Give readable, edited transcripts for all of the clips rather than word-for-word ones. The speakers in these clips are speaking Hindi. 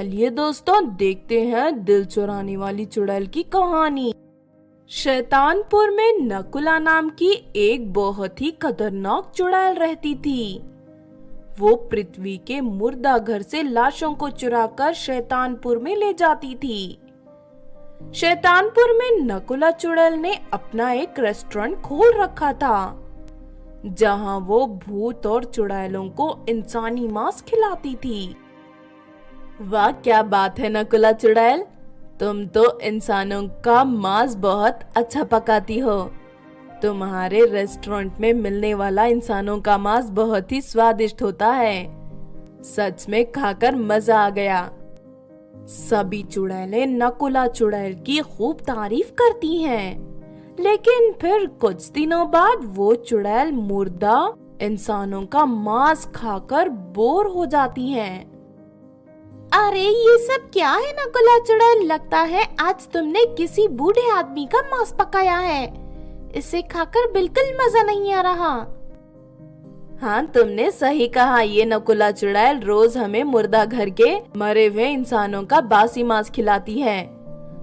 चलिए दोस्तों, देखते हैं दिल चुराने वाली चुड़ैल की कहानी। शैतानपुर में नकुला नाम की एक बहुत ही खतरनाक चुड़ैल रहती थी। वो पृथ्वी के मुर्दा घर से लाशों को चुराकर शैतानपुर में ले जाती थी। शैतानपुर में नकुला चुड़ैल ने अपना एक रेस्टोरेंट खोल रखा था, जहां वो भूत और चुड़ैलों को इंसानी मांस खिलाती थी। वाह, क्या बात है नकुला चुड़ैल, तुम तो इंसानों का मांस बहुत अच्छा पकाती हो। तुम्हारे रेस्टोरेंट में मिलने वाला इंसानों का मांस बहुत ही स्वादिष्ट होता है। सच में खाकर मजा आ गया। सभी चुड़ैलें नकुला चुड़ैल की खूब तारीफ करती हैं। लेकिन फिर कुछ दिनों बाद वो चुड़ैल मुर्दा इंसानों का मांस खाकर बोर हो जाती हैं। अरे ये सब क्या है नकुला चुड़ैल, लगता है आज तुमने किसी बूढ़े आदमी का मांस पकाया है। इसे खाकर बिल्कुल मजा नहीं आ रहा। हाँ, तुमने सही कहा। ये नकुला चुड़ैल रोज हमें मुर्दा घर के मरे हुए इंसानों का बासी मांस खिलाती है।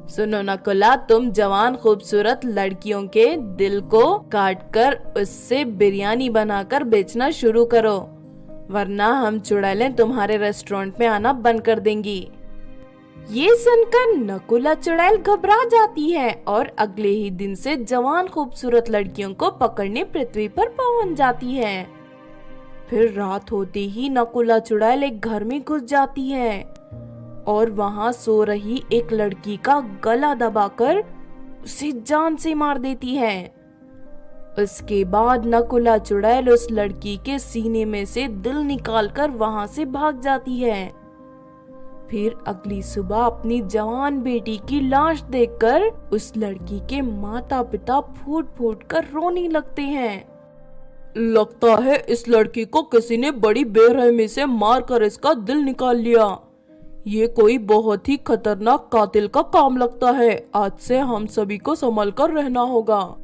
सुनो नकुला, तुम जवान खूबसूरत लड़कियों के दिल को काटकर उससे बिरयानी बनाकर बेचना शुरू करो, वरना हम चुड़ैलें तुम्हारे रेस्टोरेंट में आना बंद कर देंगी। ये सुनकर नकुला चुड़ैल घबरा जाती है और अगले ही दिन से जवान खूबसूरत लड़कियों को पकड़ने पृथ्वी पर पहुंच जाती है। फिर रात होते ही नकुला चुड़ैल एक घर में घुस जाती है और वहां सो रही एक लड़की का गला दबाकर उसे जान से मार देती है। उसके बाद नकुला चुड़ैल उस लड़की के सीने में से दिल निकालकर वहां से भाग जाती है। फिर अगली सुबह अपनी जवान बेटी की लाश देखकर उस लड़की के माता पिता फूट फूट कर रोने लगते हैं। लगता है इस लड़की को किसी ने बड़ी बेरहमी से मारकर इसका दिल निकाल लिया। ये कोई बहुत ही खतरनाक कातिल का काम लगता है। आज से हम सभी को संभल कर रहना होगा।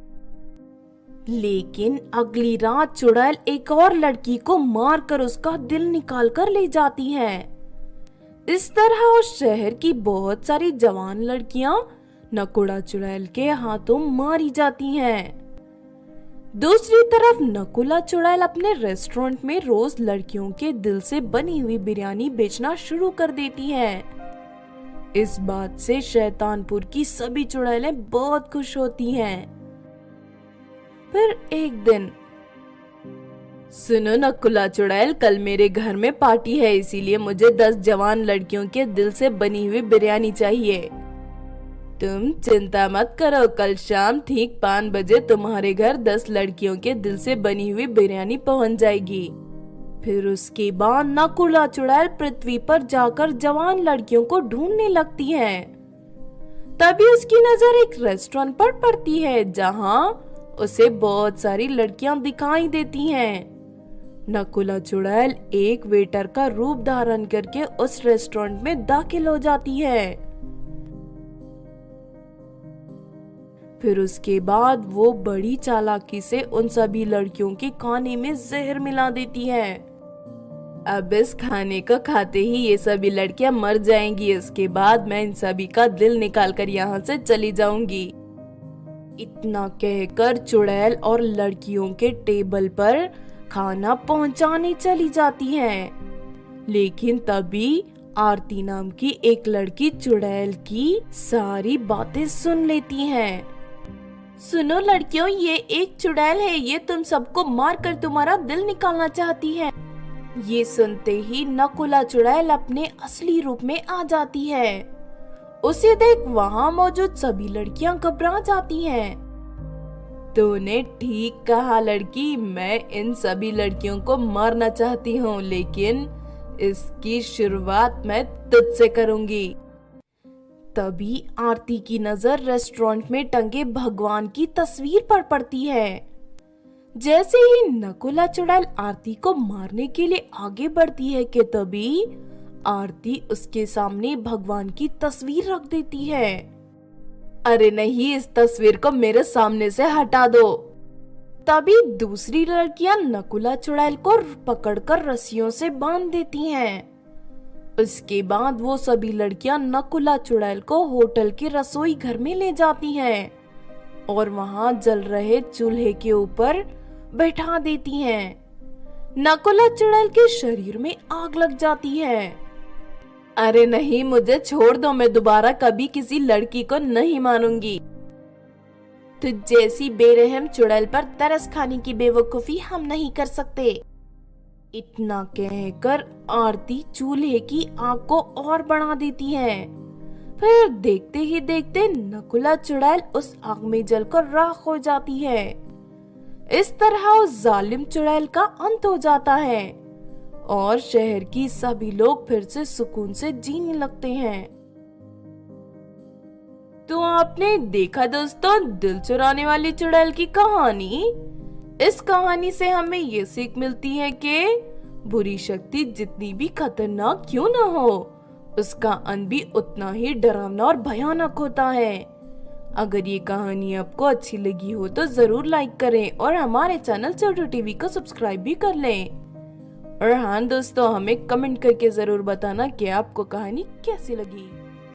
लेकिन अगली रात चुड़ैल एक और लड़की को मारकर उसका दिल निकाल कर ले जाती है। इस तरह उस शहर की बहुत सारी जवान लड़कियां नकुला चुड़ैल के हाथों मारी जाती हैं। दूसरी तरफ नकुला चुड़ैल अपने रेस्टोरेंट में रोज लड़कियों के दिल से बनी हुई बिरयानी बेचना शुरू कर देती है। इस बात से शैतानपुर की सभी चुड़ैलें बहुत खुश होती हैं। फिर एक दिन, सुनो नकुला चुड़ैल, कल मेरे घर में पार्टी है, इसीलिए मुझे 10 जवान लड़कियों के दिल से बनी हुई बिरयानी चाहिए। तुम चिंता मत करो, कल शाम ठीक 5 बजे तुम्हारे घर 10 लड़कियों के दिल से बनी हुई बिरयानी पहुंच जाएगी। फिर उसके बाद नकुला चुड़ैल पृथ्वी पर जाकर जवान लड़कियों को ढूंढने लगती है। तभी उसकी नजर एक रेस्टोरेंट पर पड़ती है, जहां उसे बहुत सारी लड़कियां दिखाई देती हैं। नकुला चुड़ैल एक वेटर का रूप धारण करके उस रेस्टोरेंट में दाखिल हो जाती है। फिर उसके बाद वो बड़ी चालाकी से उन सभी लड़कियों के खाने में जहर मिला देती है। अब इस खाने को खाते ही ये सभी लड़कियां मर जाएंगी। इसके बाद मैं इन सभी का दिल निकालकर यहाँ से चली जाऊंगी। इतना कहकर चुड़ैल और लड़कियों के टेबल पर खाना पहुंचाने चली जाती है। लेकिन तभी आरती नाम की एक लड़की चुड़ैल की सारी बातें सुन लेती है। सुनो लड़कियों, ये एक चुड़ैल है, ये तुम सबको मारकर तुम्हारा दिल निकालना चाहती है। ये सुनते ही नकुला चुड़ैल अपने असली रूप में आ जाती है। उसे देख वहाँ मौजूद सभी लड़कियां घबरा जाती हैं। तूने ठीक कहा लड़की, मैं इन सभी लड़कियों को मारना चाहती हूँ, लेकिन इसकी शुरुआत मैं तुझसे करूंगी। तभी आरती की नजर रेस्टोरेंट में टंगे भगवान की तस्वीर पर पड़ती है। जैसे ही नकुला चुड़ैल आरती को मारने के लिए आगे बढ़ती है कि तभी आरती उसके सामने भगवान की तस्वीर रख देती है। अरे नहीं, इस तस्वीर को मेरे सामने से हटा दो। तभी दूसरी लड़कियां नकुला चुड़ैल को पकड़कर रस्सियों से बांध देती हैं उसके बाद वो सभी लड़कियां नकुला चुड़ैल को होटल के रसोई घर में ले जाती हैं और वहां जल रहे चूल्हे के ऊपर बैठा देती हैं। नकुला चुड़ैल के शरीर में आग लग जाती है। अरे नहीं, मुझे छोड़ दो, मैं दोबारा कभी किसी लड़की को नहीं मानूंगी। तो जैसी बेरहम चुड़ैल पर तरस खाने की बेवकूफी हम नहीं कर सकते। इतना कहकर आरती चूल्हे की आग को और बढ़ा देती है। फिर देखते ही देखते नकुला चुड़ैल उस आग में जलकर राख हो जाती है। इस तरह उस जालिम चुड़ैल का अंत हो जाता है और शहर की सभी लोग फिर से सुकून से जीने लगते हैं। तो आपने देखा दोस्तों दिल चुराने वाली चुड़ैल की कहानी। इस कहानी से हमें ये सीख मिलती है कि बुरी शक्ति जितनी भी खतरनाक क्यों न हो, उसका अंत भी उतना ही डरावना और भयानक होता है। अगर ये कहानी आपको अच्छी लगी हो तो जरूर लाइक करें और हमारे चैनल छोटू टीवी को सब्सक्राइब भी कर लें। और हाँ दोस्तों, हमें कमेंट करके जरूर बताना कि आपको कहानी कैसी लगी।